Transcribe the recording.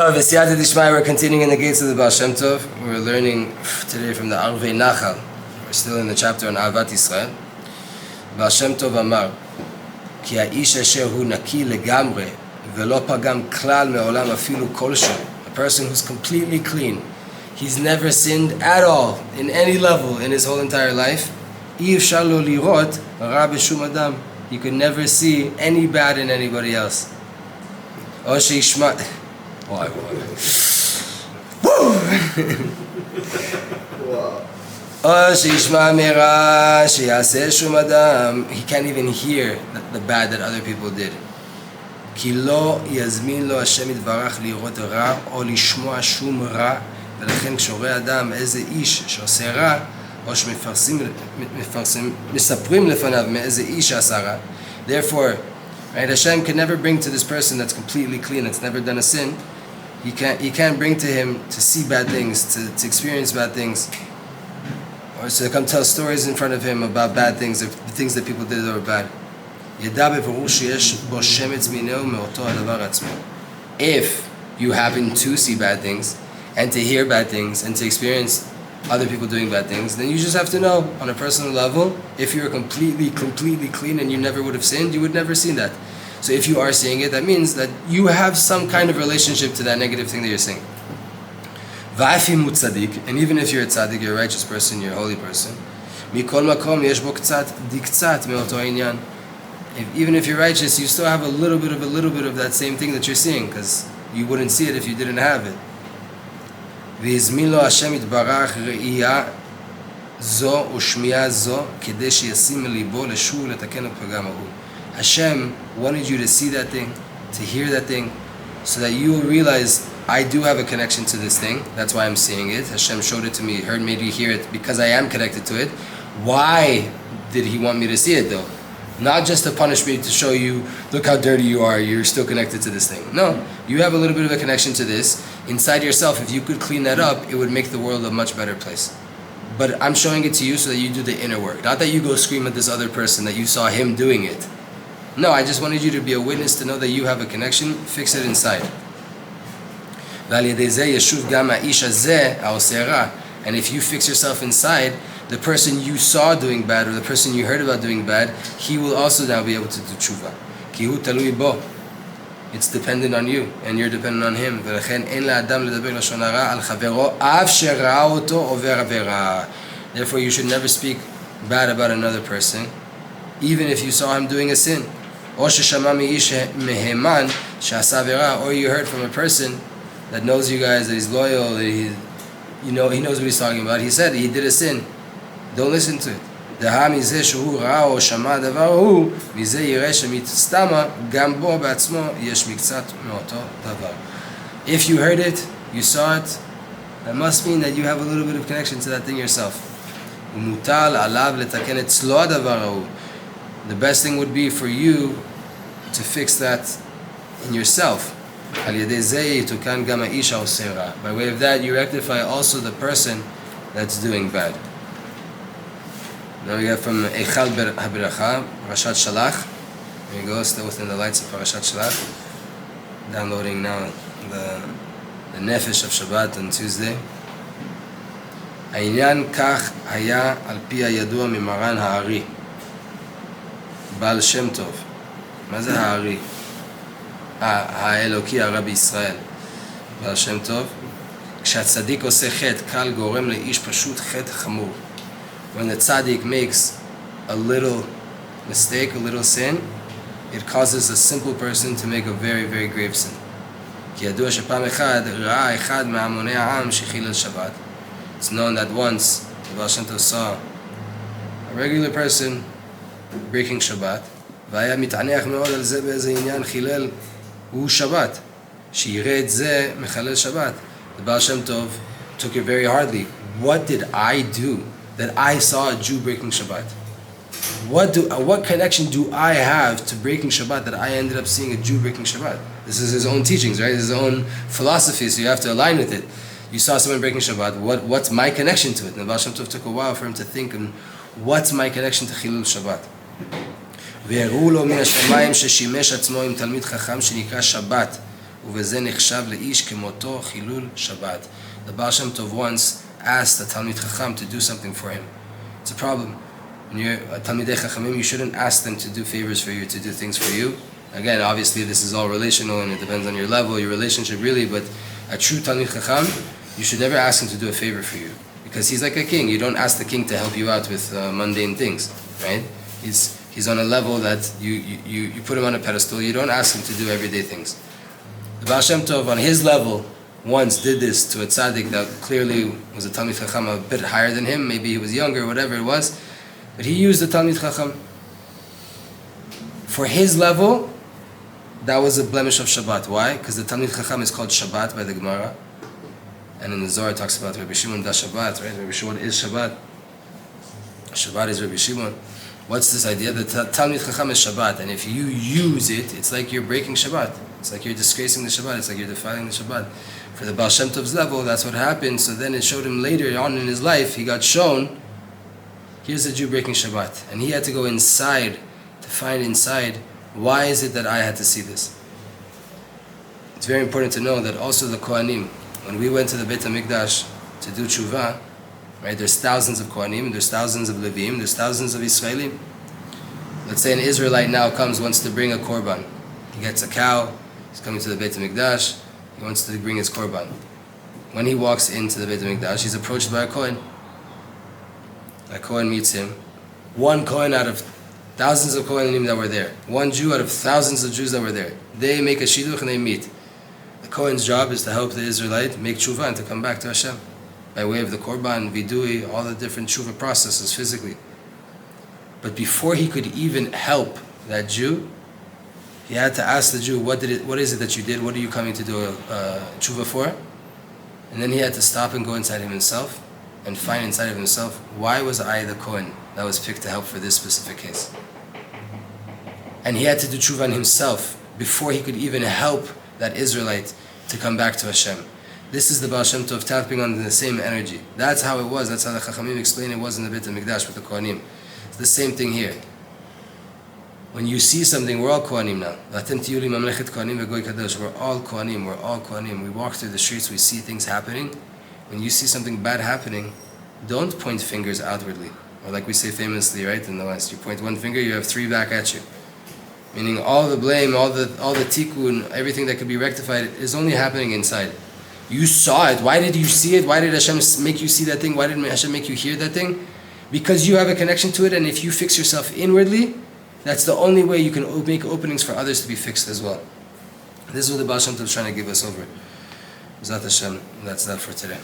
We're continuing in the gates of the Baal Shem Tov. We're learning today from the Arvei Nachal. We're still in the chapter on Ahavat Israel. Baal Shem Tov Amar, Ki ha'ish asher hu naki legamre velo pagam klal me'olam afilu kolshu. A person who's completely clean. He's never sinned at all in any level in his whole entire life. Ei efshar lo lirot ra b'shum adam. You could never see any bad in anybody else. O sheishma. Why? Woo! He can't even hear the bad that other people did. כי לא יזמין לו השם יתברך לראות רע או לשמוע שום רע, ולכן כשרואה אדם איזה איש שעושה רע, או שמספרים לפניו מאיזה איש שעשה רע. Therefore, right, Hashem can never bring to this person that's completely clean, that's never done a sin. He can't bring to him to see bad things, to experience bad things, or to come tell stories in front of him about bad things, or the things that people did that were bad. If you happen to see bad things, and to hear bad things, and to experience other people doing bad things, then you just have to know, on a personal level, if you're completely clean and you never would have sinned, you would never see that. So if you are seeing it, that means that you have some kind of relationship to that negative thing that you're seeing. And even if you're a tzaddik, you're a righteous person, you're a holy person, even if you're righteous, you still have a little bit of that same thing that you're seeing, because you wouldn't see it if you didn't have it. Hashem wanted you to see that thing, to hear that thing, so that you will realize, I do have a connection to this thing. That's why I'm seeing it. Hashem showed it to me, made me hear it, because I am connected to it. Why did He want me to see it though? Not just to punish me, to show you, look how dirty you are, you're still connected to this thing. No, you have a little bit of a connection to this. Inside yourself, if you could clean that up, it would make the world a much better place. But I'm showing it to you so that you do the inner work. Not that you go scream at this other person that you saw him doing it. No, I just wanted you to be a witness, to know that you have a connection. Fix it inside. And if you fix yourself inside, the person you saw doing bad, or the person you heard about doing bad, he will also now be able to do tshuva. It's dependent on you, and you're dependent on him. Therefore, you should never speak bad about another person, even if you saw him doing a sin. Or you heard from a person that knows you guys, that he's loyal, that he knows what he's talking about. He said he did a sin. Don't listen to it. If you heard it, you saw it, that must mean that you have a little bit of connection to that thing yourself. The best thing would be for you to fix that in yourself. By way of that, you rectify also the person that's doing bad. Now we have from Eichal HaBeracha, Parashat Shalach. There you go, still within the lights of Parashat Shalach. Downloading now the Nefesh of Shabbat on Tuesday. העניין כך היה על פי הידוע ממרן הארי, בעל שם טוב. מה זה הארי? האלוקי הרבי ישראל. בעל שם טוב. כשהצדיק עושה חטא, קל גורם לאיש פשוט חטא חמור. When the tzaddik makes a little mistake, a little sin, it causes a simple person to make a very, very grave sin. כי ידוע שפעם אחד ראה אחד מהמוני העם שחילל שבת. It's known that once the Baal Shem Tov saw a regular person breaking Shabbat, והיה מתענח מאוד על זה באיזה עניין חילל הוא שבת, שיראה את זה מחלל שבת. The Baal Shem Tov took it very hardly. What did I do that I saw a Jew breaking Shabbat? What connection do I have to breaking Shabbat that I ended up seeing a Jew breaking Shabbat? This is his own teachings, right? His own philosophy, so you have to align with it. You saw someone breaking Shabbat, what's my connection to it? And the Baal Shem Tov took a while for him to think, what's my connection to Chilul Shabbat? והראו לו מן השמיים ששימש עצמו עם תלמיד חכם שנקרא שבת ובזה נחשב לאיש כמותו חילול שבת. The Baal Shem Tov once asked a Talmid Chacham to do something for him. It's a problem. When you're a Talmidei Chachamim, you shouldn't ask them to do favors for you, to do things for you. Again, obviously this is all relational and it depends on your level, your relationship really, but a true Talmid Chacham, you should never ask him to do a favor for you. Because he's like a king. You don't ask the king to help you out with mundane things, right? He's on a level that you put him on a pedestal. You don't ask him to do everyday things. The Baal Shem Tov, on his level, once did this to a tzaddik that clearly was a Talmid Chacham a bit higher than him. Maybe he was younger, whatever it was. But he used the Talmid Chacham. For his level, that was a blemish of Shabbat. Why? Because the Talmid Chacham is called Shabbat by the Gemara. And in the Zohar it talks about Rabbi Shimon da Shabbat, right? Rabbi Shimon is Shabbat. Shabbat is Rabbi Shimon. What's this idea? The Talmid Chacham is Shabbat, and if you use it, it's like you're breaking Shabbat. It's like you're disgracing the Shabbat. It's like you're defiling the Shabbat. For the Baal Shem Tov's level, that's what happened. So then it showed him later on in his life, he got shown, here's a Jew breaking Shabbat. And he had to go inside to find inside, why is it that I had to see this? It's very important to know that also the Kohanim, when we went to the Beit HaMikdash to do tshuva, right, there's thousands of Kohanim, there's thousands of Levim, there's thousands of Israelim. Let's say an Israelite now wants to bring a korban. He gets a cow, he's coming to the Beit HaMikdash, he wants to bring his korban. When he walks into the Beit HaMikdash, he's approached by a Kohen. A Kohen meets him. One Kohen out of thousands of Kohanim that were there. One Jew out of thousands of Jews that were there. They make a shidduch and they meet. The Kohen's job is to help the Israelite make tshuva and to come back to Hashem by way of the korban, vidui, all the different tshuva processes physically. But before he could even help that Jew, he had to ask the Jew, what is it that you did? What are you coming to do tshuva for? And then he had to stop and go inside of himself and find inside of himself, why was I the Kohen that was picked to help for this specific case? And he had to do tshuva on himself before he could even help that Israelite to come back to Hashem. This is the Baal Shem Tov tapping on the same energy. That's how it was. That's how the Chachamim explain it was in the Beit HaMikdash with the Kohanim. It's the same thing here. When you see something, we're all Kohanim now. We're all Kohanim. We're all Kohanim. We walk through the streets, we see things happening. When you see something bad happening, don't point fingers outwardly. Or like we say famously, right, in the West, you point one finger, you have three back at you. Meaning all the blame, all the tikkun, everything that could be rectified is only happening inside. You saw it. Why did you see it? Why did Hashem make you see that thing? Why did Hashem make you hear that thing? Because you have a connection to it, and if you fix yourself inwardly, that's the only way you can make openings for others to be fixed as well. This is what the Baal Shem Tov is trying to give us over. Zat Hashem, that's that for today.